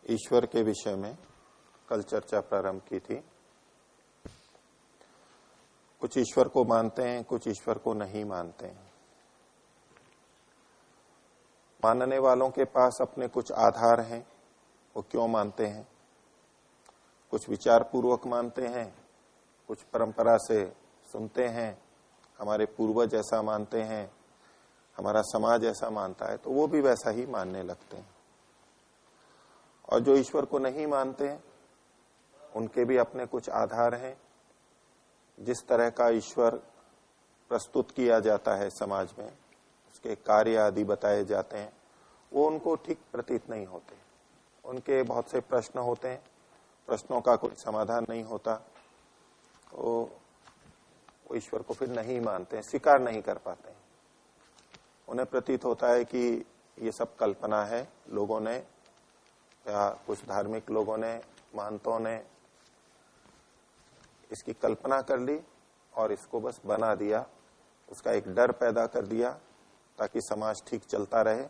ईश्वर के विषय में कल चर्चा प्रारंभ की थी। कुछ ईश्वर को मानते हैं, कुछ ईश्वर को नहीं मानते हैं। मानने वालों के पास अपने कुछ आधार हैं, वो क्यों मानते हैं। कुछ विचार पूर्वक मानते हैं, कुछ परंपरा से सुनते हैं, हमारे पूर्वज ऐसा मानते हैं, हमारा समाज ऐसा मानता है, तो वो भी वैसा ही मानने लगते हैं। और जो ईश्वर को नहीं मानते हैं, उनके भी अपने कुछ आधार हैं। जिस तरह का ईश्वर प्रस्तुत किया जाता है समाज में, उसके कार्य आदि बताए जाते हैं, वो उनको ठीक प्रतीत नहीं होते। उनके बहुत से प्रश्न होते हैं, प्रश्नों का कोई समाधान नहीं होता, तो वो ईश्वर को फिर नहीं मानते हैं, स्वीकार नहीं कर पाते हैं। उन्हें प्रतीत होता है कि ये सब कल्पना है, लोगों ने या कुछ धार्मिक लोगों ने, महंतों ने इसकी कल्पना कर ली और इसको बस बना दिया, उसका एक डर पैदा कर दिया ताकि समाज ठीक चलता रहे।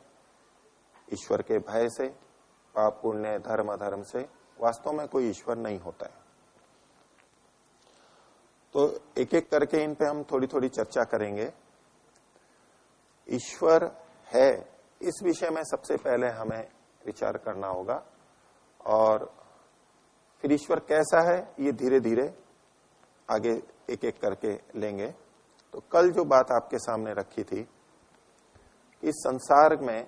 ईश्वर के भय से, पाप पुण्य धर्म अधर्म से, वास्तव में कोई ईश्वर नहीं होता है। तो एक एक करके इन पे हम थोड़ी थोड़ी चर्चा करेंगे। ईश्वर है, इस विषय में सबसे पहले हमें विचार करना होगा, और फिर ईश्वर कैसा है ये धीरे धीरे आगे एक एक करके लेंगे। तो कल जो बात आपके सामने रखी थी, इस संसार में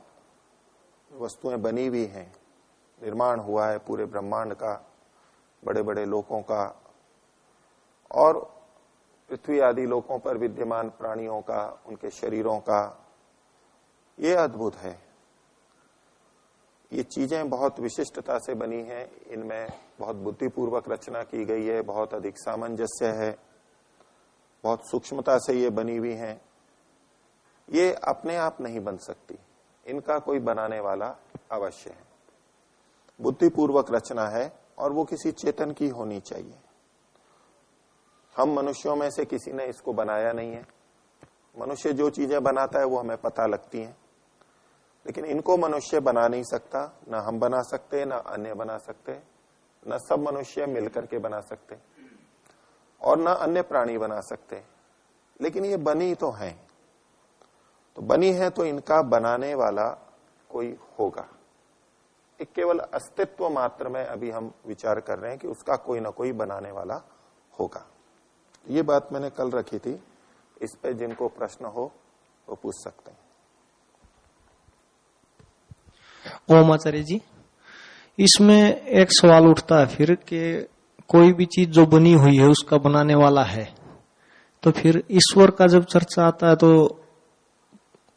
वस्तुएं बनी हुई हैं, निर्माण हुआ है पूरे ब्रह्मांड का, बड़े बड़े लोकों का, और पृथ्वी आदि लोकों पर विद्यमान प्राणियों का, उनके शरीरों का, ये अद्भुत है। ये चीजें बहुत विशिष्टता से बनी हैं, इनमें बहुत बुद्धिपूर्वक रचना की गई है, बहुत अधिक सामंजस्य है, बहुत सूक्ष्मता से ये बनी हुई हैं। ये अपने आप नहीं बन सकती, इनका कोई बनाने वाला अवश्य है। बुद्धिपूर्वक रचना है और वो किसी चेतन की होनी चाहिए। हम मनुष्यों में से किसी ने इसको बनाया नहीं है। मनुष्य जो चीजें बनाता है वो हमें पता लगती हैं, लेकिन इनको मनुष्य बना नहीं सकता। ना हम बना सकते, ना अन्य बना सकते, न सब मनुष्य मिलकर के बना सकते, और न अन्य प्राणी बना सकते। लेकिन ये बनी तो हैं, तो बनी है तो इनका बनाने वाला कोई होगा। एक केवल अस्तित्व मात्र में अभी हम विचार कर रहे हैं कि उसका कोई ना कोई बनाने वाला होगा। ये बात मैंने कल रखी थी, इस पे जिनको प्रश्न हो वो पूछ सकते हैं। ओम आचार्य जी, इसमें एक सवाल उठता है फिर कि कोई भी चीज जो बनी हुई है उसका बनाने वाला है, तो फिर ईश्वर का जब चर्चा आता है तो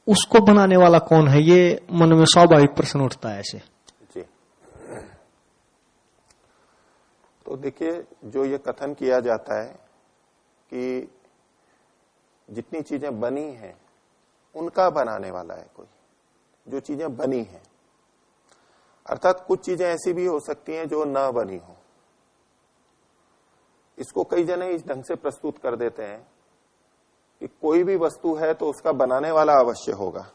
उसको बनाने वाला कौन है, ये मन में स्वाभाविक प्रश्न उठता है ऐसे। जी, तो देखिए, जो ये कथन किया जाता है कि जितनी चीजें बनी हैं उनका बनाने वाला है कोई, जो चीजें बनी हैं, अर्थात कुछ चीजें ऐसी भी हो सकती हैं जो न बनी हो। इसको कई जने इस ढंग से प्रस्तुत कर देते हैं कि कोई भी वस्तु है तो उसका बनाने वाला अवश्य होगा।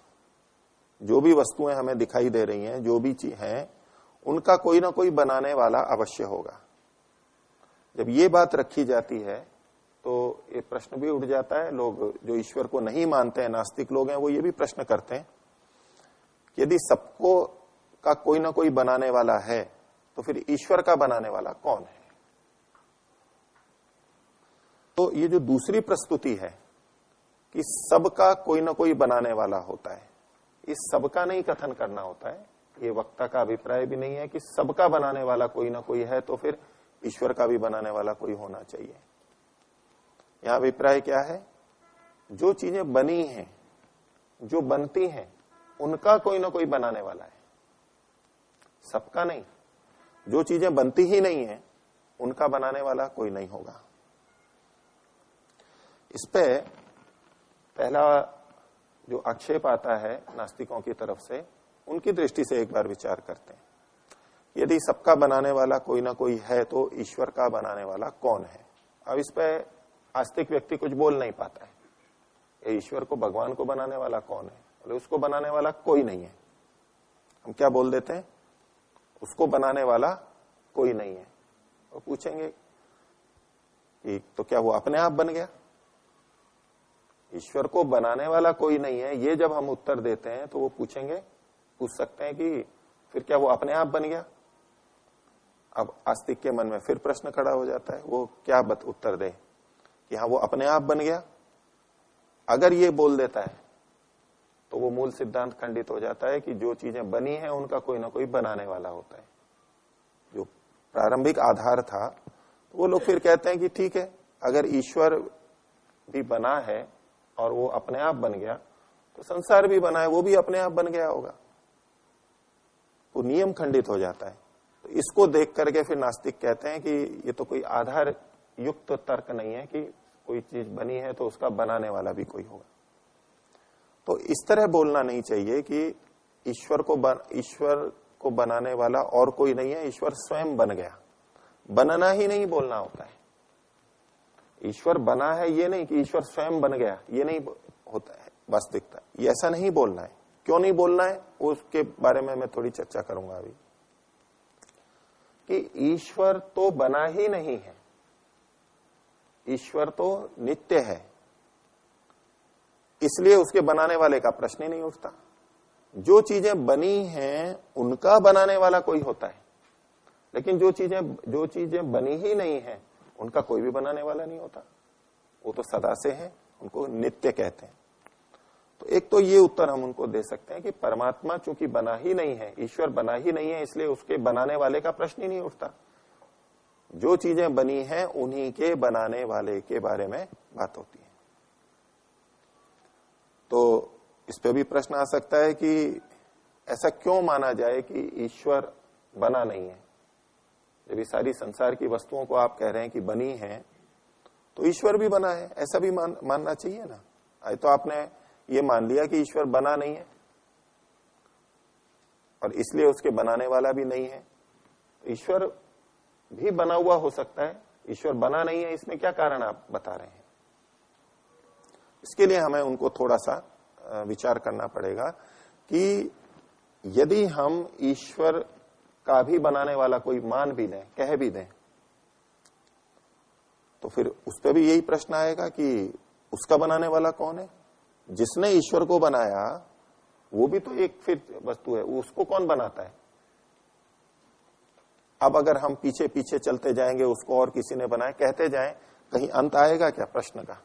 जो भी वस्तुएं हमें दिखाई दे रही हैं, जो भी चीज हैं, उनका कोई ना कोई बनाने वाला अवश्य होगा। जब ये बात रखी जाती है तो ये प्रश्न भी उठ जाता है। लोग जो ईश्वर को नहीं मानते हैं, नास्तिक लोग हैं, वो ये भी प्रश्न करते हैं कि यदि सबको का कोई ना कोई बनाने वाला है तो फिर ईश्वर का बनाने वाला कौन है। तो ये जो दूसरी प्रस्तुति है कि सबका कोई ना कोई बनाने वाला होता है, इस सबका नहीं कथन करना होता है। ये वक्ता का अभिप्राय भी नहीं है कि सबका बनाने वाला कोई ना कोई है तो फिर ईश्वर का भी बनाने वाला कोई होना चाहिए। यह अभिप्राय क्या है, जो चीजें बनी हैं, जो बनती हैं, उनका कोई ना कोई बनाने वाला है, सबका नहीं। जो चीजें बनती ही नहीं है उनका बनाने वाला कोई नहीं होगा। इस पे पहला जो आक्षेप आता है नास्तिकों की तरफ से, उनकी दृष्टि से एक बार विचार करते हैं। यदि सबका बनाने वाला कोई ना कोई है तो ईश्वर का बनाने वाला कौन है। अब इस पे आस्तिक व्यक्ति कुछ बोल नहीं पाता है। ईश्वर को, भगवान को बनाने वाला कौन है, उसको बनाने वाला कोई नहीं है। हम क्या बोल देते हैं, उसको बनाने वाला कोई नहीं है। वो पूछेंगे कि तो क्या वो अपने आप बन गया? ईश्वर को बनाने वाला कोई नहीं है, ये जब हम उत्तर देते हैं तो वो पूछ सकते हैं कि फिर क्या वो अपने आप बन गया? अब आस्तिक के मन में फिर प्रश्न खड़ा हो जाता है, वो क्या उत्तर दे कि हाँ वो अपने आप बन गया। अगर ये बोल देता है तो वो मूल सिद्धांत खंडित हो जाता है कि जो चीजें बनी हैं उनका कोई ना कोई बनाने वाला होता है। जो प्रारंभिक आधार था, तो वो लोग फिर कहते हैं कि ठीक है, अगर ईश्वर भी बना है और वो अपने आप बन गया तो संसार भी बना है, वो भी अपने आप बन गया होगा। वो नियम खंडित हो जाता है। तो इसको देख करके फिर नास्तिक कहते हैं कि ये तो कोई आधार युक्त तर्क नहीं है कि कोई चीज बनी है तो उसका बनाने वाला भी कोई होगा। तो इस तरह बोलना नहीं चाहिए कि ईश्वर को बनाने वाला और कोई नहीं है, ईश्वर स्वयं बन गया। बनना ही नहीं बोलना होता है। ईश्वर बना है ये नहीं कि ईश्वर स्वयं बन गया, ये नहीं होता है वास्तविकता। ये ऐसा नहीं बोलना है। क्यों नहीं बोलना है उसके बारे में मैं थोड़ी चर्चा करूंगा अभी। कि ईश्वर तो बना ही नहीं है, ईश्वर तो नित्य है, इसलिए उसके बनाने वाले का प्रश्न ही नहीं उठता। जो चीजें बनी हैं उनका बनाने वाला कोई होता है, लेकिन जो चीजें बनी ही नहीं है उनका कोई भी बनाने वाला नहीं होता। वो तो सदा से है, उनको नित्य कहते हैं। तो एक तो ये उत्तर हम उनको दे सकते हैं कि परमात्मा चूंकि बना ही नहीं है, ईश्वर बना ही नहीं है, इसलिए उसके बनाने वाले का प्रश्न ही नहीं उठता। जो चीजें बनी हैं उन्हीं के बनाने वाले के बारे में बात होती है। तो इस पे भी प्रश्न आ सकता है कि ऐसा क्यों माना जाए कि ईश्वर बना नहीं है? जब ये सारी संसार की वस्तुओं को आप कह रहे हैं कि बनी है, तो ईश्वर भी बना है, ऐसा भी मानना चाहिए ना। आज तो आपने ये मान लिया कि ईश्वर बना नहीं है और इसलिए उसके बनाने वाला भी नहीं है। ईश्वर भी बना हुआ हो सकता है, ईश्वर बना नहीं है, इसमें क्या कारण आप बता रहे हैं? इसके लिए हमें उनको थोड़ा सा विचार करना पड़ेगा कि यदि हम ईश्वर का भी बनाने वाला कोई मान भी लें, कह भी दें, तो फिर उस पर भी यही प्रश्न आएगा कि उसका बनाने वाला कौन है? जिसने ईश्वर को बनाया वो भी तो एक फिर वस्तु है, उसको कौन बनाता है? अब अगर हम पीछे पीछे चलते जाएंगे, उसको और किसी ने बनाया कहते जाएं, कहीं अंत आएगा क्या प्रश्न का?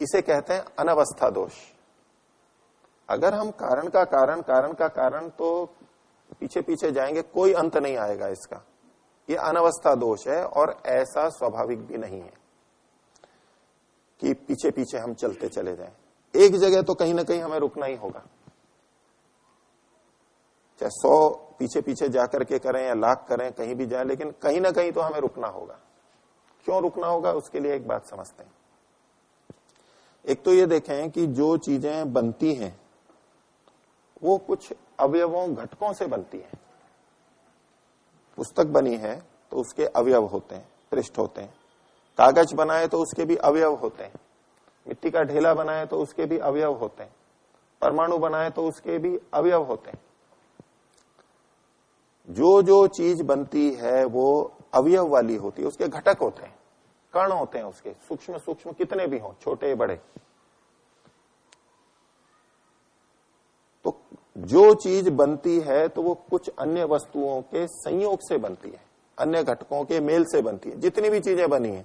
इसे कहते हैं अनवस्था दोष। अगर हम कारण का कारण तो पीछे पीछे जाएंगे, कोई अंत नहीं आएगा इसका। ये अनवस्था दोष है और ऐसा स्वाभाविक भी नहीं है कि पीछे पीछे हम चलते चले जाएं। एक जगह तो कहीं ना कहीं हमें रुकना ही होगा, चाहे 100 पीछे पीछे जाकर के करें या लाख करें, कहीं भी जाए, लेकिन कहीं ना कहीं तो हमें रुकना होगा। क्यों रुकना होगा? उसके लिए एक बात समझते हैं। एक तो ये देखें कि जो चीजें बनती हैं वो कुछ अवयवों, घटकों से बनती है। पुस्तक बनी है तो उसके अवयव होते हैं, पृष्ठ होते हैं। कागज बनाए तो उसके भी अवयव होते हैं। मिट्टी का ढेला बनाए तो उसके भी अवयव होते हैं। परमाणु बनाए तो उसके भी अवयव होते हैं। जो चीज बनती है वो अवयव वाली होती है, उसके घटक होते हैं, कण होते हैं उसके, सूक्ष्म सूक्ष्म कितने भी हों, छोटे बड़े। तो जो चीज बनती है तो वो कुछ अन्य वस्तुओं के संयोग से बनती है, अन्य घटकों के मेल से बनती है। जितनी भी चीजें बनी है,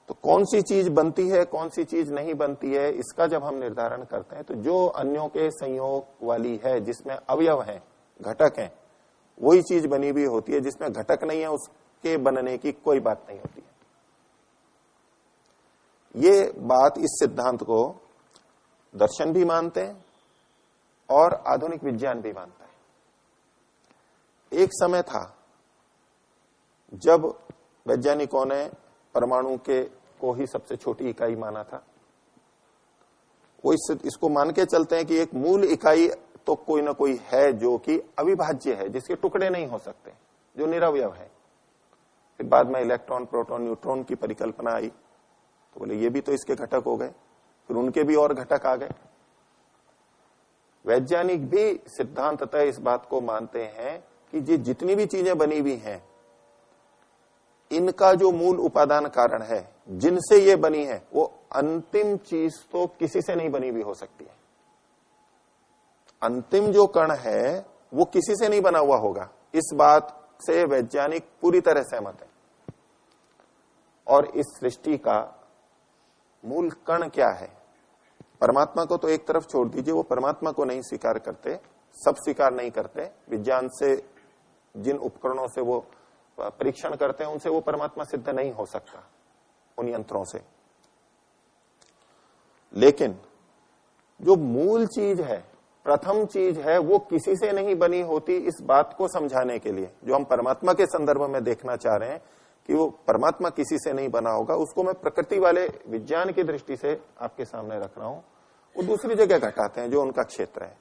तो कौन सी चीज बनती है, कौन सी चीज नहीं बनती है, इसका जब हम निर्धारण करते हैं तो जो अन्यों के संयोग वाली है, जिसमें अवयव हैं, घटक हैं, वही चीज बनी हुई होती है। जिसमें घटक नहीं है उसके बनने की कोई बात नहीं होती है। ये बात, इस सिद्धांत को दर्शन भी मानते हैं और आधुनिक विज्ञान भी मानता है। एक समय था जब वैज्ञानिकों ने परमाणु को ही सबसे छोटी इकाई माना था। वो इसको मान के चलते हैं कि एक मूल इकाई तो कोई ना कोई है जो कि अविभाज्य है, जिसके टुकड़े नहीं हो सकते, जो निरवयव है। फिर बाद में इलेक्ट्रॉन, प्रोटॉन, न्यूट्रॉन की परिकल्पना आई, तो बोले ये भी तो इसके घटक हो गए। फिर उनके भी और घटक आ गए। वैज्ञानिक भी सिद्धांततः इस बात को मानते हैं कि ये जितनी भी चीजें बनी हुई हैं, इनका जो मूल उपादान कारण है, जिनसे ये बनी है, वो अंतिम चीज तो किसी से नहीं बनी हुई हो सकती है। अंतिम जो कण है वो किसी से नहीं बना हुआ होगा, इस बात से वैज्ञानिक पूरी तरह सहमत है। और इस सृष्टि का मूल कण क्या है? परमात्मा को तो एक तरफ छोड़ दीजिए, वो परमात्मा को नहीं स्वीकार करते, सब स्वीकार नहीं करते। विज्ञान से जिन उपकरणों से वो परीक्षण करते हैं उनसे वो परमात्मा सिद्ध नहीं हो सकता, उन यंत्रों से। लेकिन जो मूल चीज है, प्रथम चीज है, वो किसी से नहीं बनी होती, इस बात को समझाने के लिए जो हम परमात्मा के संदर्भ में देखना चाह रहे हैं कि वो परमात्मा किसी से नहीं बना होगा, उसको मैं प्रकृति वाले विज्ञान की दृष्टि से आपके सामने रख रहा हूं। वो दूसरी जगह घटाते हैं जो उनका क्षेत्र है।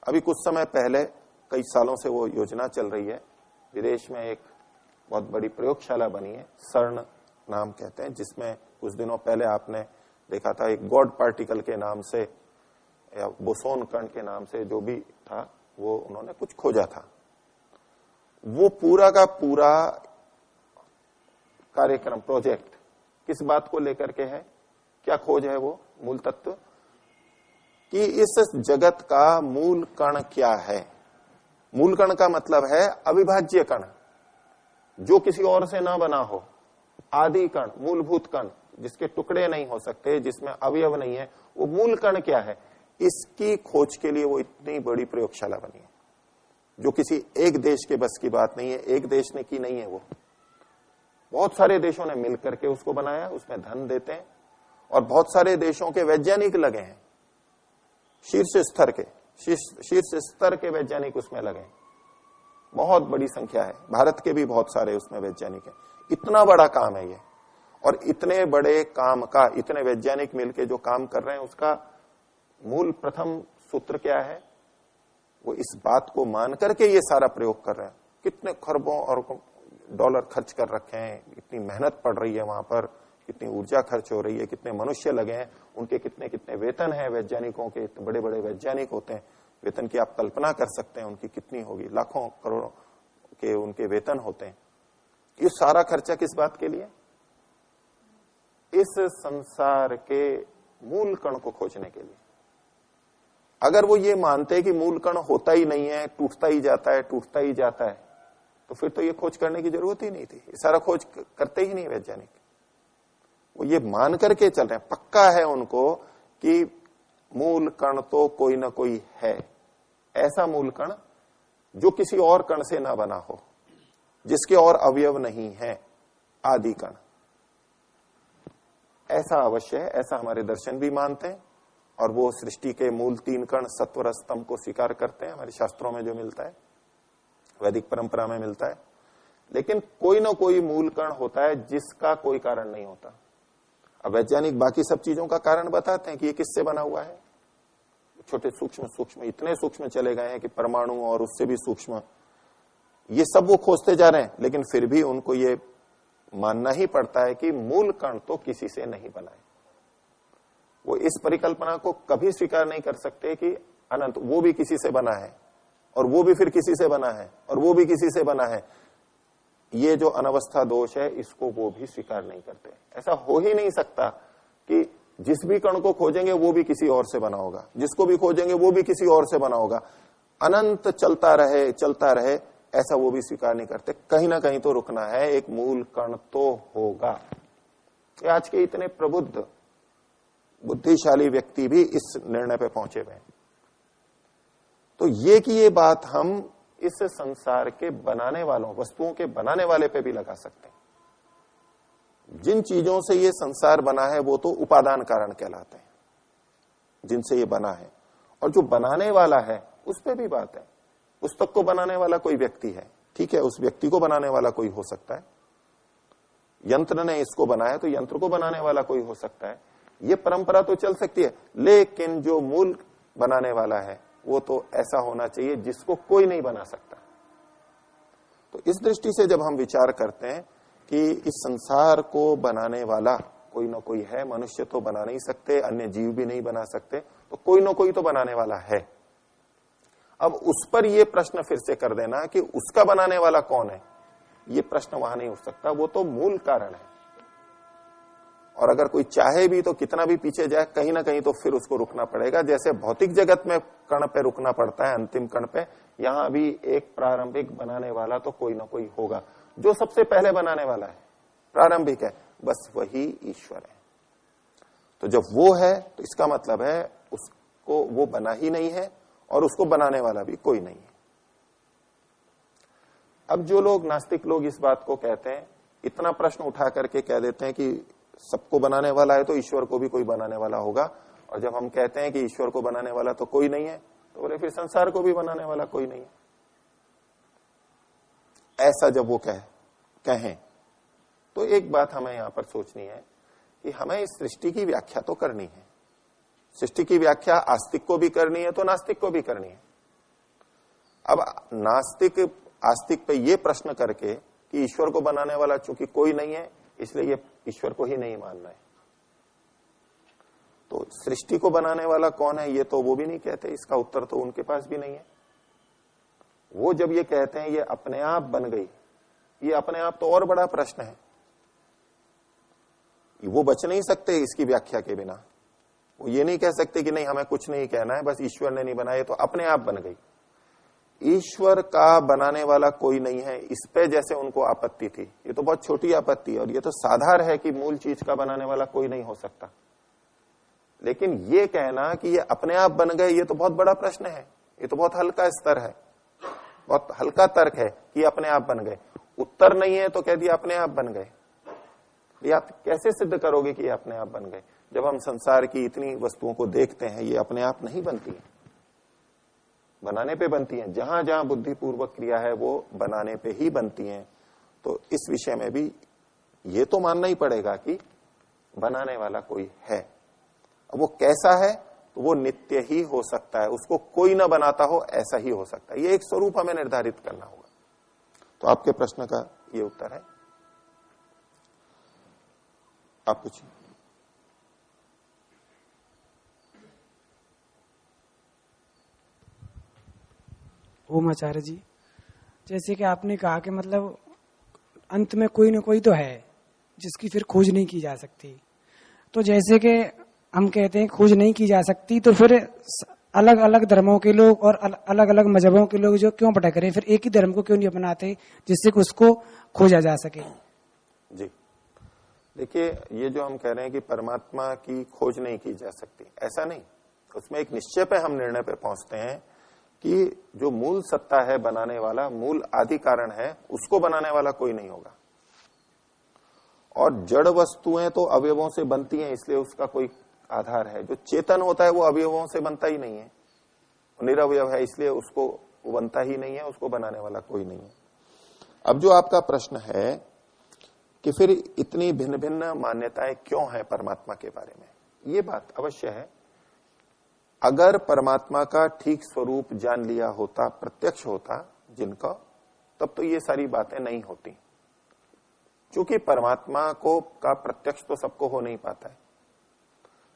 अभी कुछ समय पहले, कई सालों से वो योजना चल रही है, विदेश में एक बहुत बड़ी प्रयोगशाला बनी है, सर्न नाम कहते हैं, जिसमें कुछ दिनों पहले आपने देखा था एक गॉड पार्टिकल के नाम से या बोसोन कण के नाम से जो भी था, वो उन्होंने कुछ खोजा था। वो पूरा का पूरा कार्यक्रम, प्रोजेक्ट किस बात को लेकर के है? क्या खोज है वो मूल तत्व? कि इस जगत का मूल कण क्या है। मूल कण का मतलब है अविभाज्य कण, जो किसी और से ना बना हो, आदि कण, मूलभूत कण, जिसके टुकड़े नहीं हो सकते, जिसमें अवयव नहीं है, वो मूल कण क्या है। इसकी खोज के लिए वो इतनी बड़ी प्रयोगशाला बनी है, जो किसी एक देश के बस की बात नहीं है, एक देश ने की नहीं है, वो बहुत सारे देशों ने मिलकर के उसको बनाया, उसमें धन देते हैं और बहुत सारे देशों के वैज्ञानिक लगे हैं, शीर्ष स्तर के वैज्ञानिक उसमें लगे, बहुत बड़ी संख्या है। भारत के भी बहुत सारे उसमें वैज्ञानिक हैं। इतना बड़ा काम है ये, और इतने बड़े काम का इतने वैज्ञानिक मिलके जो काम कर रहे हैं, उसका मूल प्रथम सूत्र क्या है? वो इस बात को मान करके ये सारा प्रयोग कर रहे हैं। कितने खरबों और डॉलर खर्च कर रखे हैं, इतनी मेहनत पड़ रही है वहां पर, कितनी ऊर्जा खर्च हो रही है, कितने मनुष्य लगे हैं, उनके कितने कितने वेतन है वैज्ञानिकों के, इतने बड़े बड़े वैज्ञानिक होते हैं, वेतन की आप कल्पना कर सकते हैं उनकी कितनी होगी, लाखों करोड़ों के उनके वेतन होते हैं। ये सारा खर्चा किस बात के लिए? इस संसार के मूल कण को खोजने के लिए। अगर वो ये मानते कि मूल कण होता ही नहीं है, टूटता ही जाता है, टूटता ही जाता है, तो फिर तो ये खोज करने की जरूरत ही नहीं थी। ये सारा खोज करते ही नहीं वैज्ञानिक। वो ये मान करके चल रहे हैं, पक्का है उनको कि मूल कण तो कोई ना कोई है, ऐसा मूल कण जो किसी और कण से ना बना हो, जिसके और अवयव नहीं है, आदि कण। ऐसा अवश्य है, ऐसा हमारे दर्शन भी मानते हैं, और वो सृष्टि के मूल 3 कण सत्वर स्तंभ को स्वीकार करते हैं, हमारे शास्त्रों में जो मिलता है, वैदिक परंपरा में मिलता है। लेकिन कोई ना कोई मूल कण होता है जिसका कोई कारण नहीं होता। अब वैज्ञानिक बाकी सब चीजों का कारण बताते हैं कि ये किससे बना हुआ है। छोटे सूक्ष्म इतने सूक्ष्म चले गए हैं कि परमाणु और उससे भी सूक्ष्म, ये सब वो खोजते जा रहे हैं, लेकिन फिर भी उनको ये मानना ही पड़ता है कि मूल कण तो किसी से नहीं बना है। वो इस परिकल्पना को कभी स्वीकार नहीं कर सकते कि अनंत, वो भी किसी से बना है और वो भी फिर किसी से बना है और वो भी किसी से बना है। ये जो अनवस्था दोष है, इसको वो भी स्वीकार नहीं करते। ऐसा हो ही नहीं सकता कि जिस भी कण को खोजेंगे वो भी किसी और से बना होगा, जिसको भी खोजेंगे वो भी किसी और से बना होगा, अनंत चलता रहे, ऐसा वो भी स्वीकार नहीं करते। कहीं ना कहीं तो रुकना है, एक मूल कण तो होगा। ये आज के इतने प्रबुद्ध बुद्धिशाली व्यक्ति भी इस निर्णय पे पहुंचे हुए हैं। तो ये कि ये बात हम इस संसार के बनाने वालों, वस्तुओं के बनाने वाले पे भी लगा सकते हैं। जिन चीजों से ये संसार बना है वो तो उपादान कारण कहलाते हैं, जिनसे ये बना है। और जो बनाने वाला है उस पे भी बात है। पुस्तक को बनाने वाला कोई व्यक्ति है, ठीक है, उस व्यक्ति को बनाने वाला कोई हो सकता है। यंत्र ने इसको बनाया तो यंत्र को बनाने वाला कोई हो सकता है। ये परंपरा तो चल सकती है, लेकिन जो मूल बनाने वाला है वो तो ऐसा होना चाहिए जिसको कोई नहीं बना सकता। तो इस दृष्टि से जब हम विचार करते हैं कि इस संसार को बनाने वाला कोई ना कोई है, मनुष्य तो बना नहीं सकते, अन्य जीव भी नहीं बना सकते, तो कोई ना कोई तो बनाने वाला है। अब उस पर यह प्रश्न फिर से कर देना कि उसका बनाने वाला कौन है, यह प्रश्न वहां नहीं उठ सकता, वो तो मूल कारण है। और अगर कोई चाहे भी तो कितना भी पीछे जाए, कहीं ना कहीं तो फिर उसको रुकना पड़ेगा। जैसे भौतिक जगत में कण पे रुकना पड़ता है, अंतिम कण पे, यहां भी एक प्रारंभिक बनाने वाला तो कोई ना कोई होगा। जो सबसे पहले बनाने वाला है, प्रारंभिक है, बस वही ईश्वर है। तो जब वो है तो इसका मतलब है उसको वो बना ही नहीं है और उसको बनाने वाला भी कोई नहीं है। अब जो लोग नास्तिक लोग इस बात को कहते हैं, इतना प्रश्न उठा करके कह देते हैं कि सबको बनाने वाला है तो ईश्वर को भी कोई बनाने वाला होगा, और जब हम कहते हैं कि ईश्वर को बनाने वाला तो कोई नहीं है, तो बोले फिर संसार को भी बनाने वाला कोई नहीं है। ऐसा जब वो कहें तो एक बात हमें यहां पर सोचनी है कि हमें इस सृष्टि की व्याख्या तो करनी है। सृष्टि की व्याख्या आस्तिक को भी करनी है तो नास्तिक को भी करनी है। अब नास्तिक आस्तिक पे ये प्रश्न करके कि ईश्वर को बनाने वाला चूंकि कोई नहीं है इसलिए ये ईश्वर को ही नहीं मानना है, तो सृष्टि को बनाने वाला कौन है ये तो वो भी नहीं कहते, इसका उत्तर तो उनके पास भी नहीं है। वो जब ये कहते हैं ये अपने आप बन गई, ये अपने आप तो और बड़ा प्रश्न है, वो बच नहीं सकते इसकी व्याख्या के बिना। वो ये नहीं कह सकते कि नहीं हमें कुछ नहीं कहना है, बस ईश्वर ने नहीं बनाया तो अपने आप बन गई। ईश्वर का बनाने वाला कोई नहीं है, इस पे जैसे उनको आपत्ति थी, ये तो बहुत छोटी आपत्ति है और ये तो साधारण है कि मूल चीज का बनाने वाला कोई नहीं हो सकता। लेकिन ये कहना कि ये अपने आप बन गए, ये तो बहुत बड़ा प्रश्न है, ये तो बहुत हल्का स्तर है, बहुत हल्का तर्क है कि अपने आप बन गए। उत्तर नहीं है तो कह दिया अपने आप बन गए। ये आप कैसे सिद्ध करोगे कि ये अपने आप बन गए? जब हम संसार की इतनी वस्तुओं को देखते हैं, ये अपने आप नहीं बनती है, बनाने पे बनती हैं। जहां जहां बुद्धिपूर्वक क्रिया है वो बनाने पे ही बनती हैं। तो इस विषय में भी ये तो मानना ही पड़ेगा कि बनाने वाला कोई है। अब वो कैसा है तो वो नित्य ही हो सकता है, उसको कोई ना बनाता हो ऐसा ही हो सकता है। ये एक स्वरूप हमें निर्धारित करना होगा। तो आपके प्रश्न का ये उत्तर है। आप पूछिए। ओम आचार्य जी, जैसे कि आपने कहा कि मतलब अंत में कोई ना कोई तो है जिसकी फिर खोज नहीं की जा सकती, तो जैसे कि हम कहते हैं खोज नहीं की जा सकती, तो फिर अलग अलग धर्मों के लोग और अलग अलग मजहबों के लोग जो क्यों भटक रहे, फिर एक ही धर्म को क्यों नहीं अपनाते जिससे कि उसको खोजा जा सके? जी देखिए, ये जो हम कह रहे हैं कि परमात्मा की खोज नहीं की जा सकती, ऐसा नहीं। उसमें एक निश्चय पे हम निर्णय पे पहुंचते हैं कि जो मूल सत्ता है बनाने वाला, मूल आदि कारण है, उसको बनाने वाला कोई नहीं होगा। और जड़ वस्तुएं तो अवयवों से बनती हैं, इसलिए उसका कोई आधार है। जो चेतन होता है वो अवयवों से बनता ही नहीं है, वो निरवयव है, इसलिए उसको वो बनता ही नहीं है, उसको बनाने वाला कोई नहीं है। अब जो आपका प्रश्न है कि फिर इतनी भिन्न भिन्न मान्यताएं क्यों हैं परमात्मा के बारे में, ये बात अवश्य है। अगर परमात्मा का ठीक स्वरूप जान लिया होता, प्रत्यक्ष होता जिनका, तब तो ये सारी बातें नहीं होती। क्योंकि परमात्मा को का प्रत्यक्ष तो सबको हो नहीं पाता है।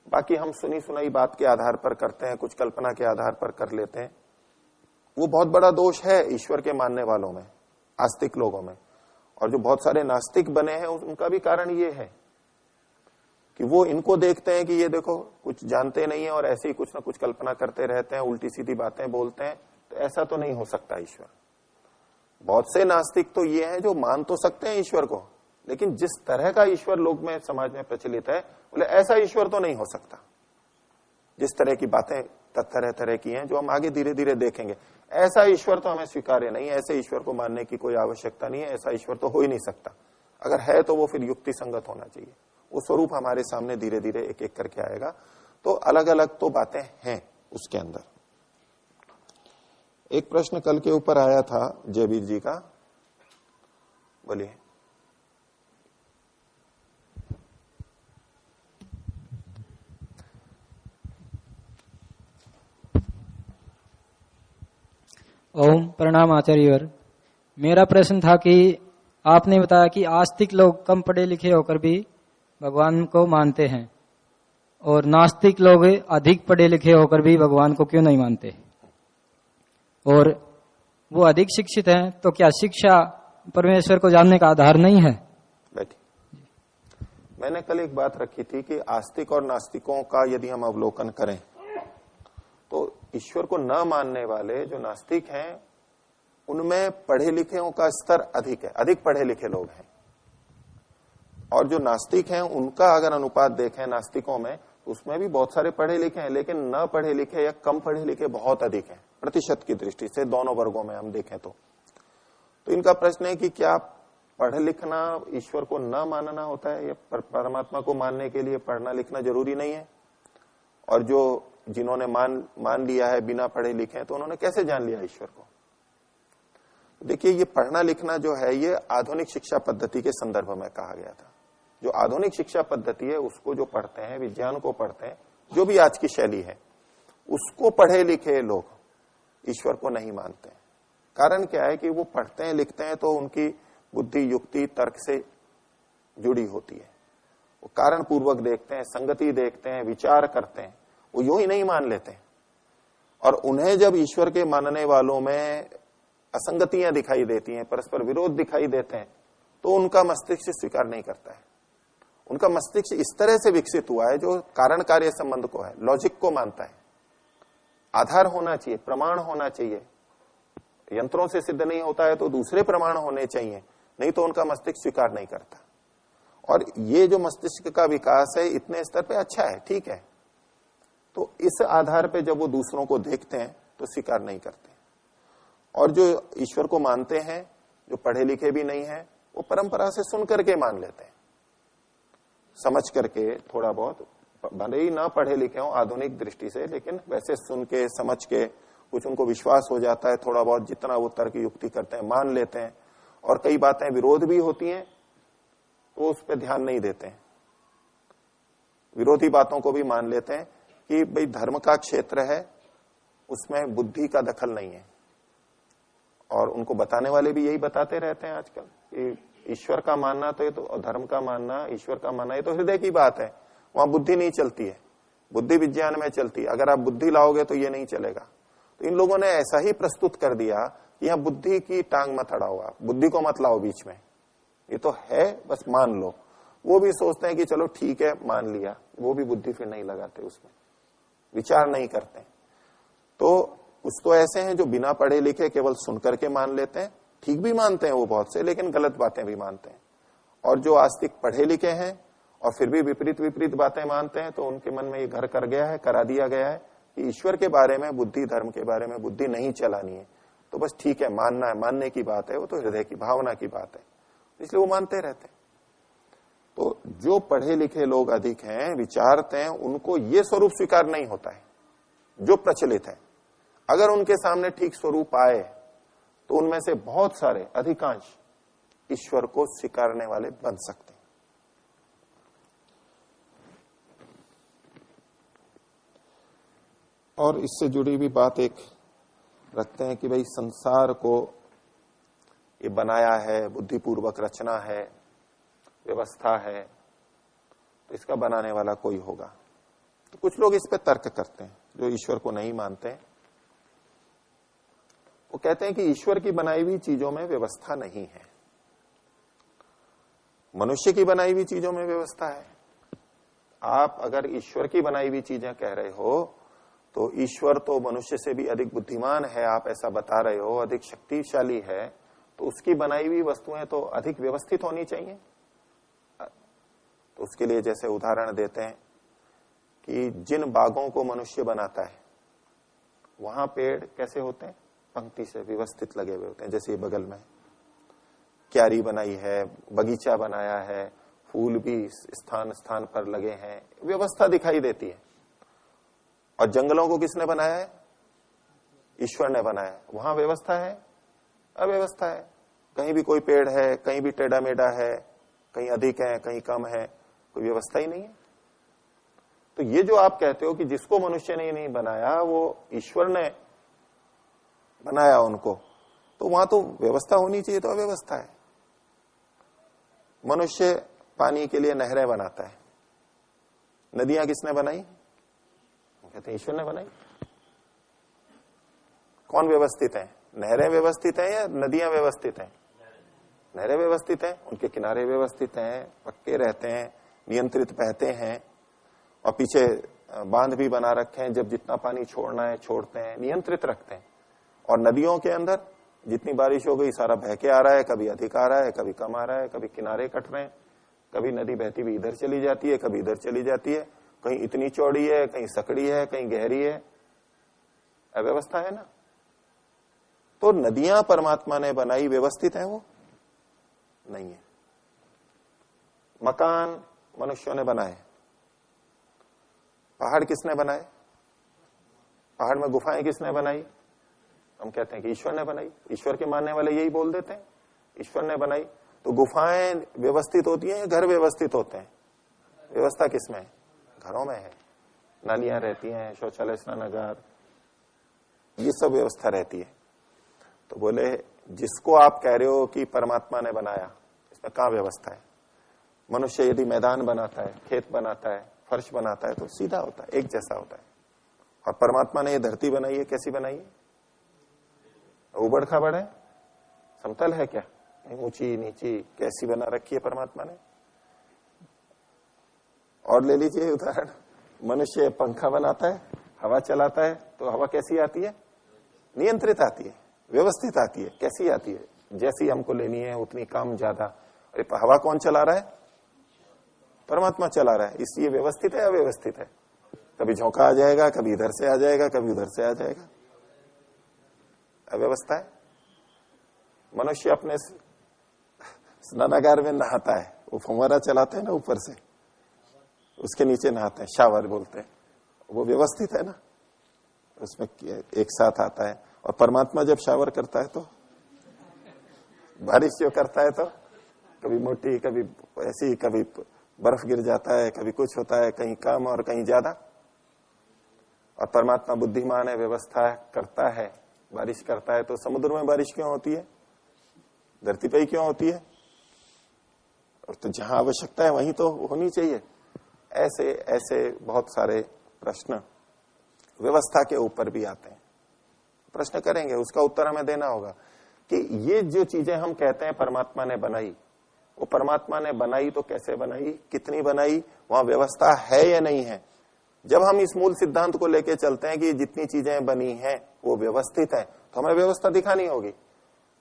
बाकी हम सुनी सुनाई बात के आधार पर करते हैं, कुछ कल्पना के आधार पर कर लेते हैं। वो बहुत बड़ा दोष है ईश्वर के मानने वालों में, आस्तिक लोगों में। और जो बहुत सारे नास्तिक बने हैं उनका भी कारण ये है कि वो इनको देखते हैं कि ये देखो कुछ जानते नहीं है और ऐसे ही कुछ ना कुछ कल्पना करते रहते हैं, उल्टी सीधी बातें बोलते हैं, तो ऐसा तो नहीं हो सकता ईश्वर। बहुत से नास्तिक तो ये हैं जो मान तो सकते हैं ईश्वर को, लेकिन जिस तरह का ईश्वर लोग में समाज में प्रचलित है, बोले ऐसा ईश्वर तो नहीं हो सकता। जिस तरह की बातें तरह तरह की हैं, जो हम आगे धीरे धीरे देखेंगे, ऐसा ईश्वर तो हमें स्वीकार्य नहीं है, ऐसे ईश्वर को मानने की कोई आवश्यकता नहीं है, ऐसा ईश्वर तो हो ही नहीं सकता। अगर है तो वो फिर युक्ति संगत होना चाहिए। वो स्वरूप हमारे सामने धीरे धीरे एक एक करके आएगा। तो अलग अलग तो बातें हैं उसके अंदर। एक प्रश्न कल के ऊपर आया था जयवीर जी का, बोलिए। ओम प्रणाम आचार्य। मेरा प्रश्न था कि आपने बताया कि आस्तिक लोग कम पढ़े लिखे होकर भी भगवान को मानते हैं, और नास्तिक लोग अधिक पढ़े लिखे होकर भी भगवान को क्यों नहीं मानते? और वो अधिक शिक्षित हैं तो क्या शिक्षा परमेश्वर को जानने का आधार नहीं है? बैठी। मैंने कल एक बात रखी थी कि आस्तिक और नास्तिकों का यदि हम अवलोकन करें तो ईश्वर को न मानने वाले जो नास्तिक हैं उनमें पढ़े लिखेों का स्तर अधिक है, अधिक पढ़े लिखे लोग हैं। और जो नास्तिक हैं उनका अगर अनुपात देखें नास्तिकों में, उसमें भी बहुत सारे पढ़े लिखे हैं, लेकिन न पढ़े लिखे या कम पढ़े लिखे बहुत अधिक हैं प्रतिशत की दृष्टि से, दोनों वर्गों में हम देखें तो इनका प्रश्न है कि क्या पढ़ लिखना ईश्वर को न मानना होता है, या परमात्मा को मानने के लिए पढ़ना लिखना जरूरी नहीं है? और जो जिन्होंने मान लिया है बिना पढ़े लिखे, तो उन्होंने कैसे जान लिया ईश्वर को? देखिए, ये पढ़ना लिखना जो है ये आधुनिक शिक्षा पद्धति के संदर्भ में कहा गया था। जो आधुनिक शिक्षा पद्धति है उसको जो पढ़ते हैं, विज्ञान को पढ़ते हैं, जो भी आज की शैली है, उसको पढ़े लिखे लोग ईश्वर को नहीं मानते। कारण क्या है कि वो पढ़ते हैं लिखते हैं तो उनकी बुद्धि युक्ति तर्क से जुड़ी होती है, वो कारण पूर्वक देखते हैं, संगति देखते हैं, विचार करते हैं, वो यूं ही नहीं मान लेते हैं। और उन्हें जब ईश्वर के मानने वालों में असंगतियां दिखाई देती हैं, परस्पर विरोध दिखाई देते हैं, तो उनका मस्तिष्क स्वीकार नहीं करता है। उनका मस्तिष्क इस तरह से विकसित हुआ है जो कारण कार्य संबंध को है, लॉजिक को मानता है। आधार होना चाहिए, प्रमाण होना चाहिए, यंत्रों से सिद्ध नहीं होता है तो दूसरे प्रमाण होने चाहिए, नहीं तो उनका मस्तिष्क स्वीकार नहीं करता। और ये जो मस्तिष्क का विकास है इतने स्तर पे अच्छा है, ठीक है, तो इस आधार पे जब वो दूसरों को देखते हैं तो स्वीकार नहीं करते। और जो ईश्वर को मानते हैं, जो पढ़े लिखे भी नहीं है, वो परंपरा से सुन करके मान लेते हैं, समझ करके, थोड़ा बहुत, भले ही ना पढ़े लिखे हो आधुनिक दृष्टि से, लेकिन वैसे सुन के समझ के कुछ उनको विश्वास हो जाता है, थोड़ा बहुत जितना वो तर्क युक्ति करते हैं मान लेते हैं। और कई बातें विरोध भी होती हैं तो उस पर ध्यान नहीं देते हैं, विरोधी बातों को भी मान लेते हैं कि भाई धर्म का क्षेत्र है, उसमें बुद्धि का दखल नहीं है। और उनको बताने वाले भी यही बताते रहते हैं आजकल कि ईश्वर का मानना तो ये तो, धर्म का मानना, ईश्वर का मानना ये तो हृदय की बात है, वहां बुद्धि नहीं चलती है, बुद्धि विज्ञान में चलती है। अगर आप बुद्धि लाओगे तो ये नहीं चलेगा। तो इन लोगों ने ऐसा ही प्रस्तुत कर दिया कि यहाँ बुद्धि की टांग मत अड़ाओ, आप बुद्धि को मत लाओ बीच में, ये तो है बस मान लो। वो भी सोचते हैं कि चलो ठीक है मान लिया, वो भी बुद्धि फिर नहीं लगाते, उसमें विचार नहीं करते। तो कुछ तो ऐसे हैं जो बिना पढ़े लिखे केवल सुन करके मान लेते हैं, ठीक भी मानते हैं वो बहुत से, लेकिन गलत बातें भी मानते हैं। और जो आस्तिक पढ़े लिखे हैं और फिर भी विपरीत विपरीत बातें मानते हैं, तो उनके मन में ये घर कर गया है, करा दिया गया है कि ईश्वर के बारे में बुद्धि, धर्म के बारे में बुद्धि नहीं चलानी है, तो बस ठीक है, मानना है, मानने की बात है, वो तो हृदय की भावना की बात है, इसलिए वो मानते रहते हैं। तो जो पढ़े लिखे लोग अधिक हैं, विचारते हैं, उनको ये स्वरूप स्वीकार नहीं होता है जो प्रचलित है। अगर उनके सामने ठीक स्वरूप आए तो उनमें से बहुत सारे, अधिकांश ईश्वर को स्वीकारने वाले बन सकते हैं। और इससे जुड़ी भी बात एक रखते हैं कि भाई संसार को ये बनाया है, बुद्धिपूर्वक रचना है, व्यवस्था है, तो इसका बनाने वाला कोई होगा। तो कुछ लोग इस पे तर्क करते हैं जो ईश्वर को नहीं मानते हैं। वो कहते हैं कि ईश्वर की बनाई हुई चीजों में व्यवस्था नहीं है, मनुष्य की बनाई हुई चीजों में व्यवस्था है। आप अगर ईश्वर की बनाई हुई चीजें कह रहे हो तो ईश्वर तो मनुष्य से भी अधिक बुद्धिमान है, आप ऐसा बता रहे हो, अधिक शक्तिशाली है, तो उसकी बनाई हुई वस्तुएं तो अधिक व्यवस्थित होनी चाहिए। तो उसके लिए जैसे उदाहरण देते हैं कि जिन बागों को मनुष्य बनाता है वहां पेड़ कैसे होते हैं, पंक्ति से व्यवस्थित लगे हुए होते हैं। जैसे बगल में क्यारी बनाई है, बगीचा बनाया है, फूल भी स्थान स्थान पर लगे हैं, व्यवस्था दिखाई देती है। और जंगलों को किसने बनाया है, ईश्वर ने बनाया है, वहां व्यवस्था है, अव्यवस्था है। कहीं भी कोई पेड़ है, कहीं भी टेढ़ा मेढ़ा है, कहीं अधिक है कहीं कम है, कोई व्यवस्था ही नहीं है। तो ये जो आप कहते हो कि जिसको मनुष्य ने नहीं बनाया वो ईश्वर ने बनाया उनको, तो वहां तो व्यवस्था होनी चाहिए, तो अव्यवस्था है। मनुष्य पानी के लिए नहरें बनाता है, नदियां किसने बनाई? कहते हैं ईश्वर ने बनाई। कौन व्यवस्थित है? नहरें व्यवस्थित हैं या नदियां व्यवस्थित हैं? नहरें व्यवस्थित हैं, उनके किनारे व्यवस्थित हैं, पक्के रहते हैं, नियंत्रित बहते हैं, और पीछे बांध भी बना रखे हैं, जब जितना पानी छोड़ना है छोड़ते हैं, नियंत्रित रखते हैं। और नदियों के अंदर जितनी बारिश हो गई सारा बह के आ रहा है, कभी अधिक आ रहा है, कभी कम आ रहा है, कभी किनारे कट रहे हैं, कभी नदी बहती हुई इधर चली जाती है, कभी इधर चली जाती है, कहीं इतनी चौड़ी है, कहीं सकड़ी है, कहीं गहरी है, अव्यवस्था है ना। तो नदियां परमात्मा ने बनाई, व्यवस्थित है वो? नहीं है। मकान मनुष्यों ने बनाए। पहाड़ किसने बनाए? पहाड़ में गुफाएं किसने बनाई? हम कहते हैं कि ईश्वर ने बनाई। ईश्वर के मानने वाले यही बोल देते हैं, ईश्वर ने बनाई। तो गुफाएं व्यवस्थित होती हैं, घर व्यवस्थित होते हैं? व्यवस्था किसमें है? घरों में है। नालियां रहती हैं, शौचालय, स्नानागार, ये सब व्यवस्था रहती है। तो बोले जिसको आप कह रहे हो कि परमात्मा ने बनाया, इसमें कहां व्यवस्था है? मनुष्य यदि मैदान बनाता है, खेत बनाता है, फर्श बनाता है, तो सीधा होता है, एक जैसा होता है। और परमात्मा ने ये धरती बनाई है, कैसी बनाई है? उबड़ खाबड़ है? समतल है क्या? ऊंची नीची कैसी बना रखी है परमात्मा ने? और ले लीजिए उदाहरण, मनुष्य पंखा बनाता है, हवा चलाता है, तो हवा कैसी आती है? नियंत्रित आती है, व्यवस्थित आती है। कैसी आती है? जैसी हमको लेनी है उतनी कम ज्यादा। अरे हवा कौन चला रहा है? परमात्मा चला रहा है। इसलिए व्यवस्थित है, अव्यवस्थित है? कभी झोंका आ जाएगा, कभी इधर से आ जाएगा, कभी उधर से आ जाएगा, अव्यवस्था है। मनुष्य अपने स्नानागार में नहाता है, वो फुव्वारा चलाते हैं ना ऊपर से, उसके नीचे नहाते हैं, शावर बोलते हैं, वो व्यवस्थित है ना, उसमें एक साथ आता है। और परमात्मा जब शावर करता है तो, बारिश जो करता है तो कभी मोटी, कभी ऐसी, कभी बर्फ गिर जाता है, कभी कुछ होता है, कहीं कम और कहीं ज्यादा। और परमात्मा बुद्धिमान है, व्यवस्था करता है, बारिश करता है। तो समुद्र में बारिश क्यों होती है? धरती पे ही क्यों होती है? और तो जहां आवश्यकता है वहीं तो होनी चाहिए। ऐसे ऐसे बहुत सारे प्रश्न व्यवस्था के ऊपर भी आते हैं। प्रश्न करेंगे, उसका उत्तर हमें देना होगा कि ये जो चीजें हम कहते हैं परमात्मा ने बनाई, वो परमात्मा ने बनाई तो कैसे बनाई, कितनी बनाई, वहां व्यवस्था है या नहीं है। जब हम इस मूल सिद्धांत को लेके चलते हैं कि जितनी चीजें बनी हैं वो व्यवस्थित है, तो हमें व्यवस्था दिखानी होगी।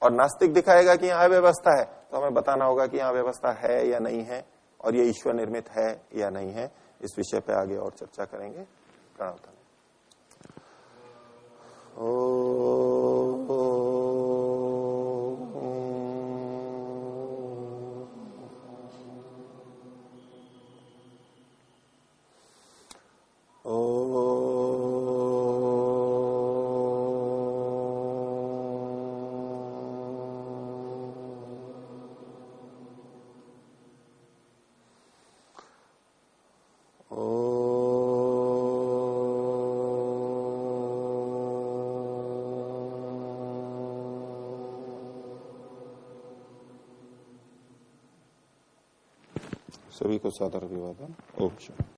और नास्तिक दिखाएगा कि यहाँ व्यवस्था है, तो हमें बताना होगा कि यहाँ व्यवस्था है या नहीं है, और ये ईश्वर निर्मित है या नहीं है। इस विषय पे आगे और चर्चा करेंगे। प्रणाम। सभी को सादर अभिवादन। ओम शांति।